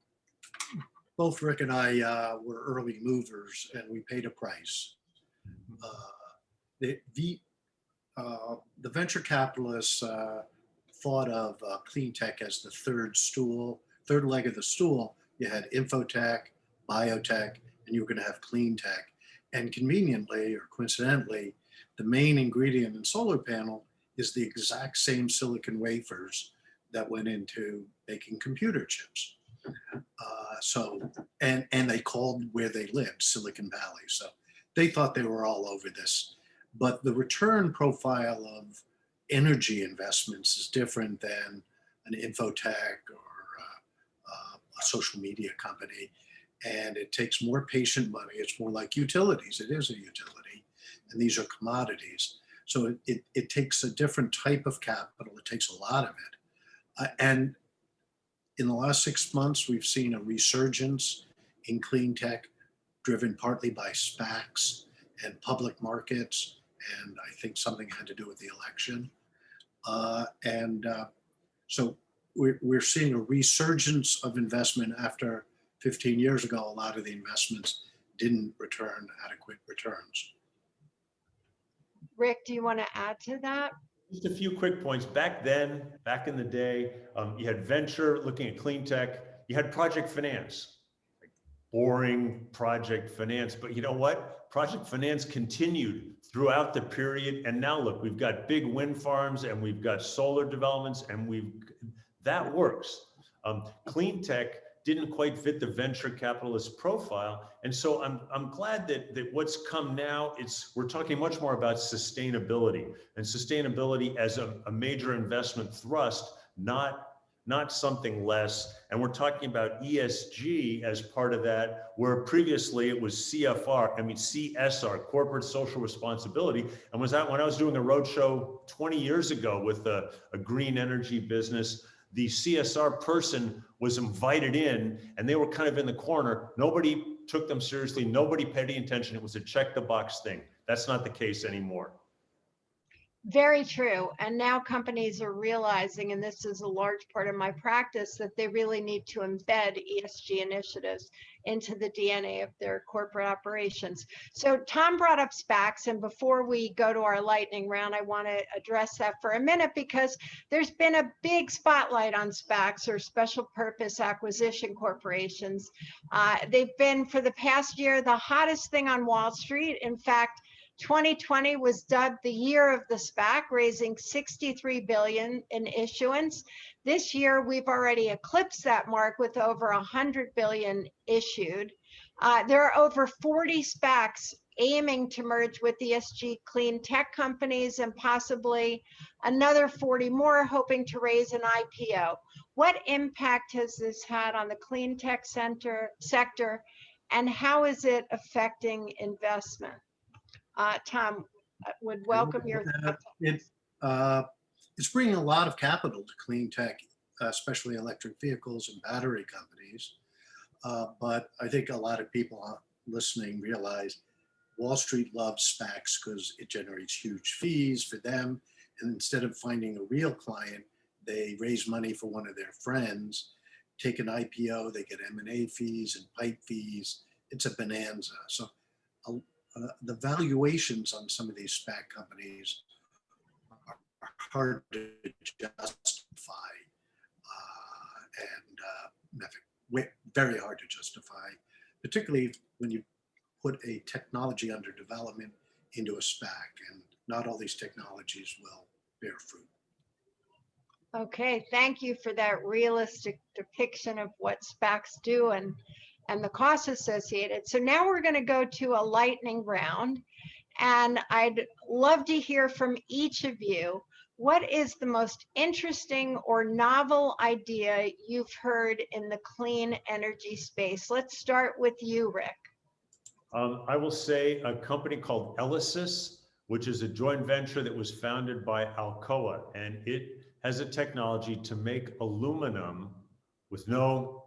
both Rick and I were early movers and we paid a price. The venture capitalists thought of clean tech as the third leg of the stool. You had infotech, biotech, and you were going to have clean tech. And conveniently or coincidentally, the main ingredient in solar panel is the exact same silicon wafers that went into making computer chips. And they called where they lived Silicon Valley. So they thought they were all over this. But the return profile of energy investments is different than an infotech or a social media company. And it takes more patient money. It's more like utilities. It is a utility. And these are commodities. So it takes a different type of capital. It takes a lot of it. And in the last 6 months, we've seen a resurgence in clean tech, driven partly by SPACs and public markets. And I think something had to do with the election. So we're seeing a resurgence of investment after 15 years ago. A lot of the investments didn't return adequate returns. Rick, do you want to add to that? Just a few quick points. Back then, back in the day, you had venture looking at clean tech. You had project finance, like boring project finance. But you know what? Project finance continued throughout the period. And now look, we've got big wind farms and we've got solar developments and that works. Clean tech didn't quite fit the venture capitalist profile. And so I'm glad that what's come now, we're talking much more about sustainability and sustainability as a major investment thrust, not not something less. And we're talking about ESG as part of that, where previously it was CSR, corporate social responsibility. And was that when I was doing a roadshow 20 years ago with a green energy business, the CSR person was invited in and they were kind of in the corner. Nobody took them seriously. Nobody paid any attention. It was a check the box thing. That's not the case anymore. Very true. And now companies are realizing, and this is a large part of my practice, that they really need to embed ESG initiatives into the DNA of their corporate operations. So Tom brought up SPACs, and before we go to our lightning round, I want to address that for a minute because there's been a big spotlight on SPACs, or special purpose acquisition corporations. They've been, for the past year, the hottest thing on Wall Street. In fact, 2020 was dubbed the year of the SPAC, raising $63 billion in issuance. This year, we've already eclipsed that mark with over $100 billion issued. There are over 40 SPACs aiming to merge with ESG clean tech companies, and possibly another 40 more hoping to raise an IPO. What impact has this had on the clean tech sector, and how is it affecting investment? Tom, would welcome your thoughts. It's bringing a lot of capital to clean tech, especially electric vehicles and battery companies. But I think a lot of people listening realize Wall Street loves SPACs because it generates huge fees for them. And instead of finding a real client, they raise money for one of their friends, take an IPO, they get M&A fees and pipe fees. It's a bonanza. So the valuations on some of these SPAC companies are hard to justify and very hard to justify, particularly when you put a technology under development into a SPAC, and not all these technologies will bear fruit. Okay, thank you for that realistic depiction of what SPACs do and the costs associated. So now we're going to go to a lightning round, and I'd love to hear from each of you. What is the most interesting or novel idea you've heard in the clean energy space? Let's start with you, Rick. I will say a company called Elysis, which is a joint venture that was founded by Alcoa, and it has a technology to make aluminum with no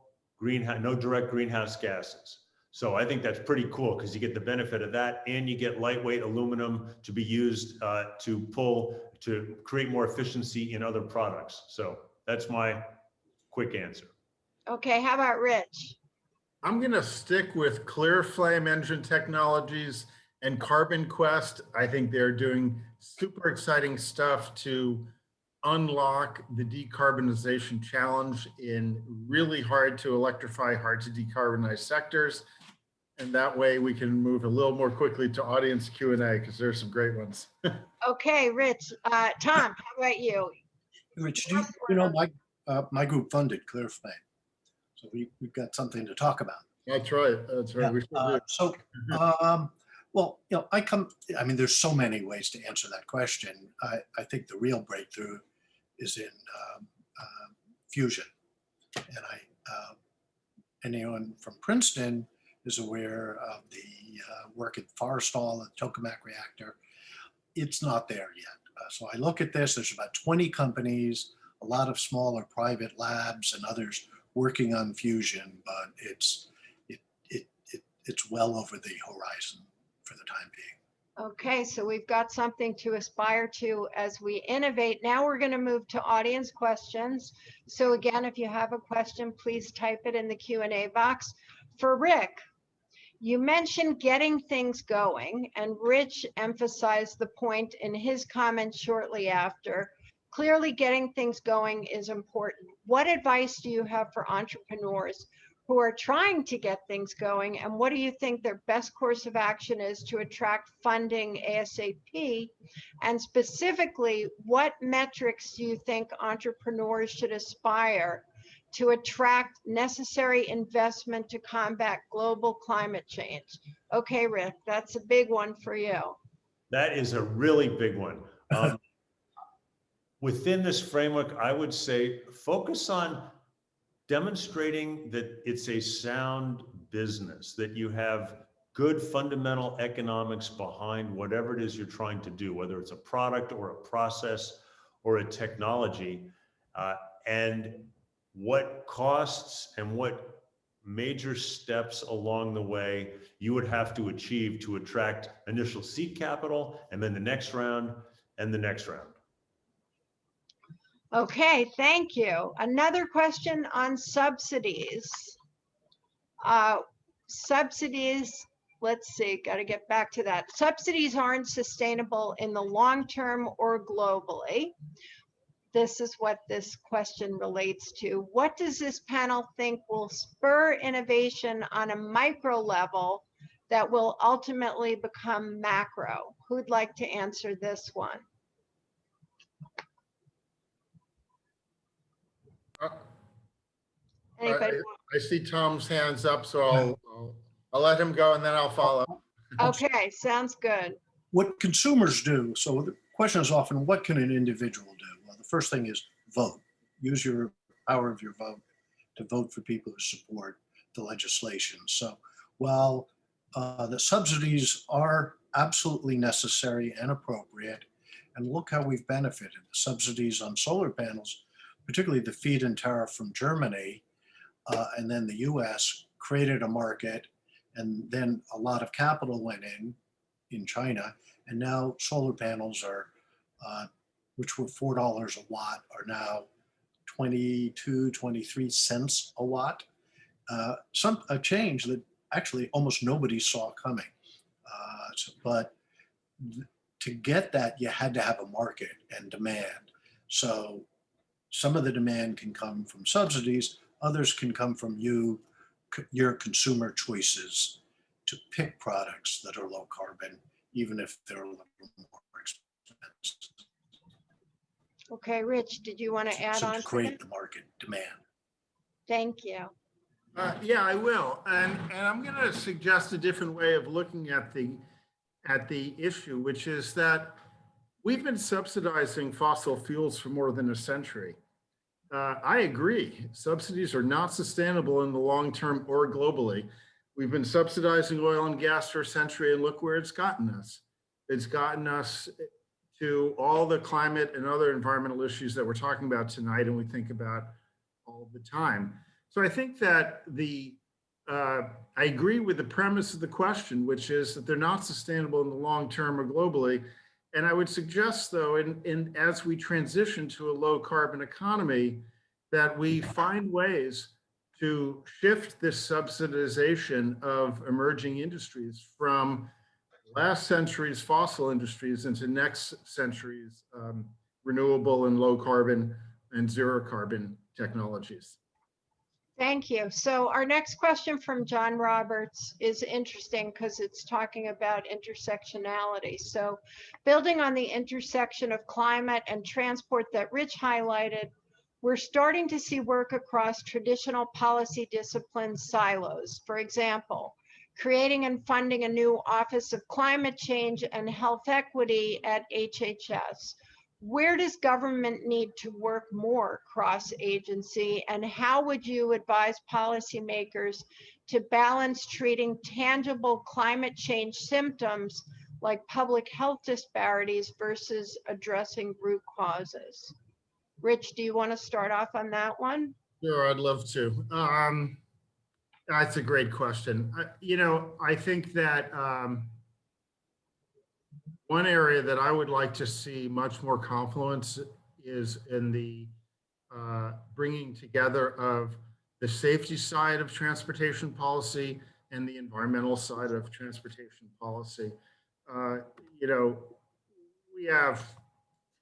direct greenhouse gases. So I think that's pretty cool because you get the benefit of that, and you get lightweight aluminum to be used to create more efficiency in other products. So that's my quick answer. Okay, how about Rich? I'm going to stick with Clear Flame Engine Technologies and Carbon Quest. I think they're doing super exciting stuff to unlock the decarbonization challenge in really hard to electrify, hard to decarbonize sectors. And that way we can move a little more quickly to audience Q&A because there's some great ones. Okay, Rich. Tom, how about you? Rich, my group funded Clear Flame, so we've got something to talk about. That's right. That's right. Yeah. Well, there's so many ways to answer that question. I think the real breakthrough is in fusion. And anyone from Princeton is aware of the work at Forestall, the tokamak reactor. It's not there yet. So I look at this, there's about 20 companies, a lot of smaller private labs and others working on fusion, but it's well over the horizon for the time being. Okay, so we've got something to aspire to as we innovate. Now we're going to move to audience questions. So again, if you have a question, please type it in the Q&A box. For Rick, you mentioned getting things going, and Rich emphasized the point in his comments shortly after. Clearly, getting things going is important. What advice do you have for entrepreneurs who are trying to get things going, and what do you think their best course of action is to attract funding ASAP? And specifically, what metrics do you think entrepreneurs should aspire to attract necessary investment to combat global climate change? Okay, Rick, that's a big one for you. That is a really big one. Within this framework, I would say focus on demonstrating that it's a sound business, that you have good fundamental economics behind whatever it is you're trying to do, whether it's a product or a process or a technology, and what costs and what major steps along the way you would have to achieve to attract initial seed capital, and then the next round and the next round. Okay, thank you. Another question on subsidies. Subsidies, let's see, got to get back to that. Subsidies aren't sustainable in the long term or globally. This is what this question relates to. What does this panel think will spur innovation on a micro level that will ultimately become macro? Who'd like to answer this one? Anybody? I see Tom's hands up, so I'll let him go and then I'll follow. Okay, sounds good. What consumers do, so the question is often, what can an individual do? Well, the first thing is vote. Use your power of your vote to vote for people who support the legislation. So while the subsidies are absolutely necessary and appropriate, and look how we've benefited. The subsidies on solar panels, particularly the feed-in tariff from Germany, and then the US created a market, and then a lot of capital went in China, and now solar panels are, which were $4 a watt, are now 22, 23 cents a watt. A change that actually almost nobody saw coming. But to get that, you had to have a market and demand. So some of the demand can come from subsidies, others can come from your consumer choices to pick products that are low carbon, even if they're a little more expensive. Okay, Rich, did you want to add on To to create that? the market demand. Thank you. Yeah, I will. And I'm going to suggest a different way of looking at the issue, which is that we've been subsidizing fossil fuels for more than a century. I agree. Subsidies are not sustainable in the long term or globally. We've been subsidizing oil and gas for a century, and look where it's gotten us. It's gotten us to all the climate and other environmental issues that we're talking about tonight, and we think about all the time. So I think that I agree with the premise of the question, which is that they're not sustainable in the long term or globally. And I would suggest, though, as we transition to a low carbon economy, that we find ways to shift this subsidization of emerging industries from last century's fossil industries into next century's renewable and low carbon and zero carbon technologies. Thank you. So our next question from John Roberts is interesting because it's talking about intersectionality. So building on the intersection of climate and transport that Rich highlighted, we're starting to see work across traditional policy discipline silos. For example, creating and funding a new Office of Climate Change and Health Equity at HHS. Where does government need to work more cross-agency, and how would you advise policymakers to balance treating tangible climate change symptoms like public health disparities versus addressing root causes? Rich, do you want to start off on that one? Sure, I'd love to. That's a great question. I think that one area that I would like to see much more confluence is in the bringing together of the safety side of transportation policy and the environmental side of transportation policy. We have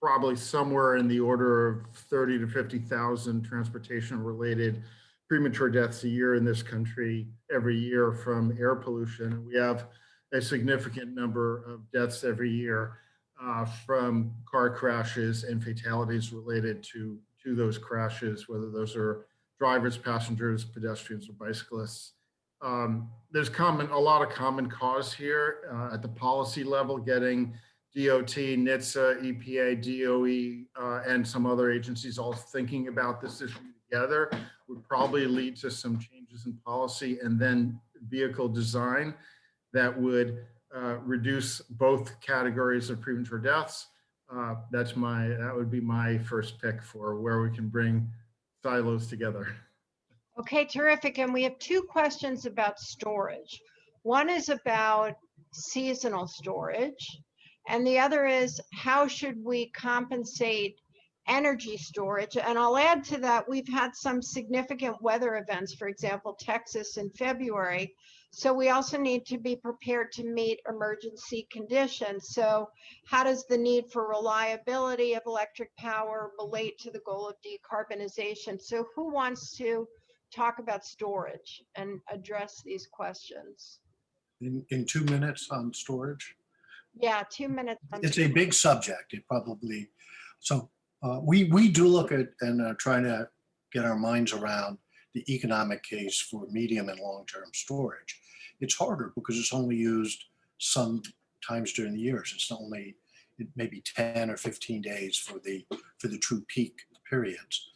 probably somewhere in the order of 30 to 50,000 transportation related premature deaths a year in this country every year from air pollution. We have a significant number of deaths every year from car crashes and fatalities related to those crashes, whether those are drivers, passengers, pedestrians, or bicyclists. There's a lot of common cause here at the policy level, getting DOT, NHTSA, EPA, DOE, and some other agencies all thinking about this issue together would probably lead to some changes in policy and then vehicle design that would reduce both categories of premature deaths. That would be my first pick for where we can bring silos together. Okay, terrific. And we have two questions about storage. One is about seasonal storage, and the other is how should we compensate energy storage? And I'll add to that, we've had some significant weather events, for example, Texas in February. So we also need to be prepared to meet emergency conditions. So how does the need for reliability of electric power relate to the goal of decarbonization? So who wants to talk about storage and address these questions? In 2 minutes on storage? Yeah, 2 minutes. It's a big subject. It probably, so we do look at and trying to get our minds around the economic case for medium and long-term storage. It's harder because it's only used some times during the years. It's only maybe 10 or 15 days for the true peak periods.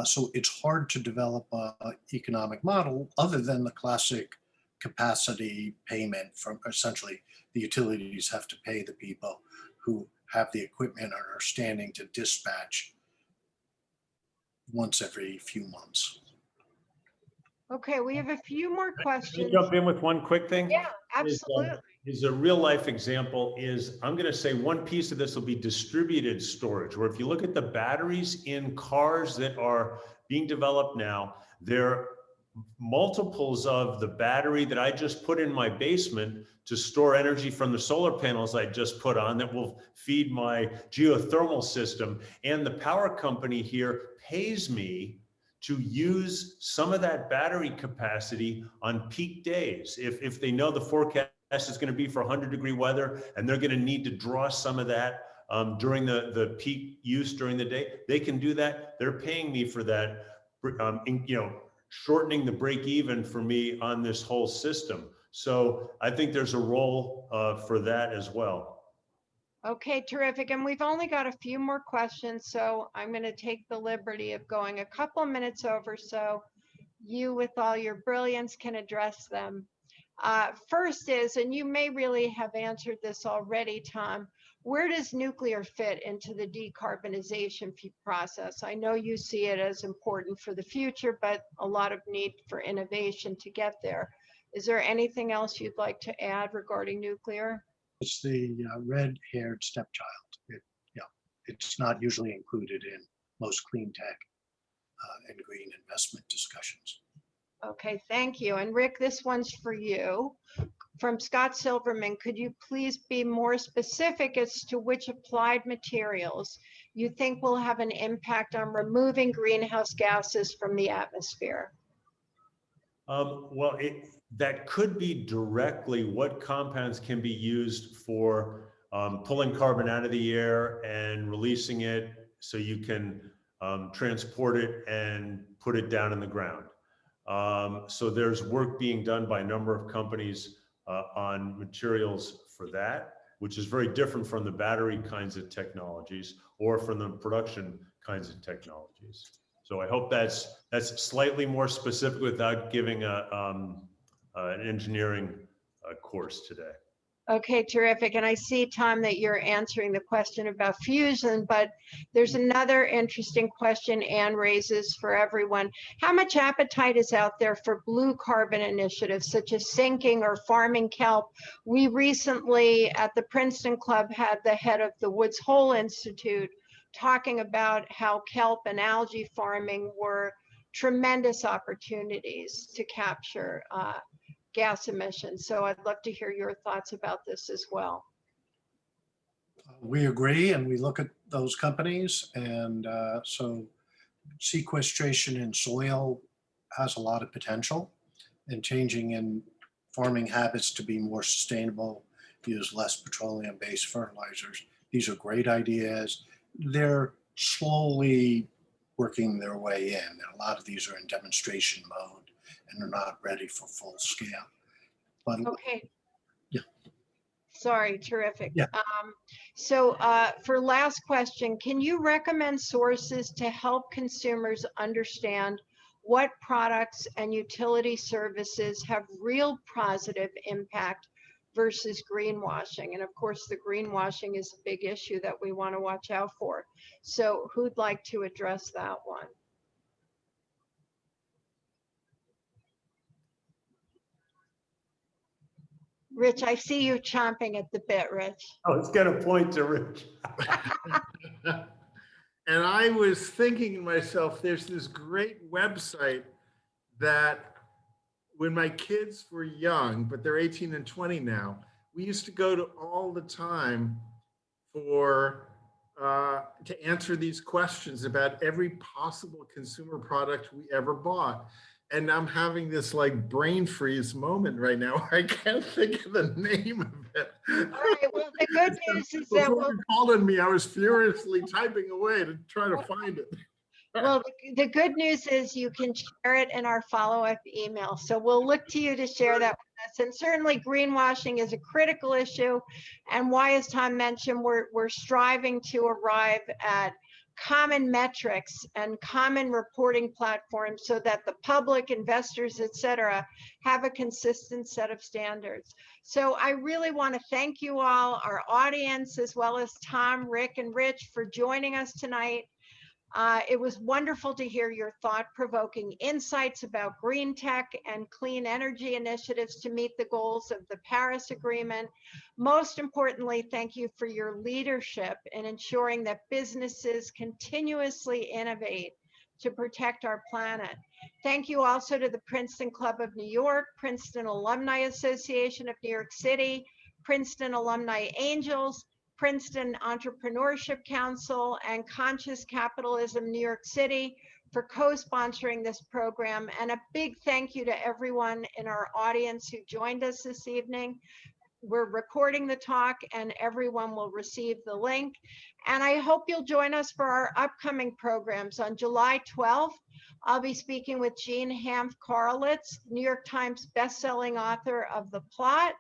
So it's hard to develop an economic model other than the classic capacity payment from essentially the utilities have to pay the people who have the equipment and are standing to dispatch once every few months. Okay, we have a few more Can I questions. jump in with one quick thing? Yeah, absolutely. Is a real life example is, I'm going to say one piece of this will be distributed storage, where if you look at the batteries in cars that are being developed now, they're multiples of the battery that I just put in my basement to store energy from the solar panels I just put on that will feed my geothermal system. And the power company here pays me to use some of that battery capacity on peak days. If they know the forecast is going to be for 100-degree weather and they're going to need to draw some of that during the peak use during the day, they can do that. They're paying me for that, shortening the break even for me on this whole system. So I think there's a role for that as well. Okay, terrific. And we've only got a few more questions, so I'm going to take the liberty of going a couple minutes over so you, with all your brilliance, can address them. First is, and you may really have answered this already, Tom, where does nuclear fit into the decarbonization process? I know you see it as important for the future, but a lot of need for innovation to get there. Is there anything else you'd like to add regarding nuclear? It's the red-haired stepchild. It's not usually included in most clean tech and green investment discussions. Okay, thank you. And Rick, this one's for you. From Scott Silverman, could you please be more specific as to which applied materials you think will have an impact on removing greenhouse gases from the atmosphere? Well, that could be directly what compounds can be used for pulling carbon out of the air and releasing it so you can transport it and put it down in the ground. So there's work being done by a number of companies on materials for that, which is very different from the battery kinds of technologies or from the production kinds of technologies. So I hope that's slightly more specific without giving an engineering course today. Okay, terrific. And I see, Tom, that you're answering the question about fusion, but there's another interesting question Anne raises for everyone. How much appetite is out there for blue carbon initiatives, such as sinking or farming kelp? We recently at the Princeton Club had the head of the Woods Hole Institute talking about how kelp and algae farming were tremendous opportunities to capture gas emissions. So I'd love to hear your thoughts about this as well. We agree, and we look at those companies, and so sequestration in soil has a lot of potential, and changing in farming habits to be more sustainable, use less petroleum-based fertilizers. These are great ideas. They're slowly working their way in. A lot of these are in demonstration mode and they're not ready for full scale. But okay. Yeah. Sorry, terrific. Yeah. So for last question, can you recommend sources to help consumers understand what products and utility services have real positive impact versus greenwashing? And of course, the greenwashing is a big issue that we want to watch out for. So who'd like to address that one? Rich, I see you chomping at the bit, Rich. Oh, let's get a point to Rich. And I was thinking to myself, there's this great website that when my kids were young, but they're 18 and 20 now, we used to go to all the time for to answer these questions about every possible consumer product we ever bought. And I'm having this like brain freeze moment right now. I can't think of the name of it. All right, well, the good news is that Before you called on me, I was furiously typing away to try to find it. well, the good news is you can share it in our follow-up email. So we'll look to you to share that with us. And certainly greenwashing is a critical issue. And why, as Tom mentioned, we're striving to arrive at common metrics and common reporting platforms so that the public, investors, et cetera, have a consistent set of standards. So I really want to thank you all, our audience, as well as Tom, Rick, and Rich for joining us tonight. It was wonderful to hear your thought-provoking insights about green tech and clean energy initiatives to meet the goals of the Paris Agreement. Most importantly, thank you for your leadership in ensuring that businesses continuously innovate to protect our planet. Thank you also to the Princeton Club of New York, Princeton Alumni Association of New York City, Princeton Alumni Angels, Princeton Entrepreneurship Council, and Conscious Capitalism New York City for co-sponsoring this program. And a big thank you to everyone in our audience who joined us this evening. We're recording the talk and everyone will receive the link. And I hope you'll join us for our upcoming programs. On July 12th, I'll be speaking with Jean Hanff-Korelitz, New York Times bestselling author of The Plot.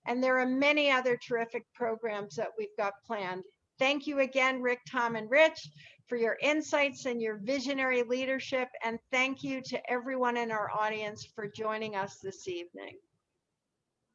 And there are many other terrific programs that we've got planned. Thank you again, Rick, Tom, and Rich, for your insights and your visionary leadership. And thank you to everyone in our audience for joining us this evening.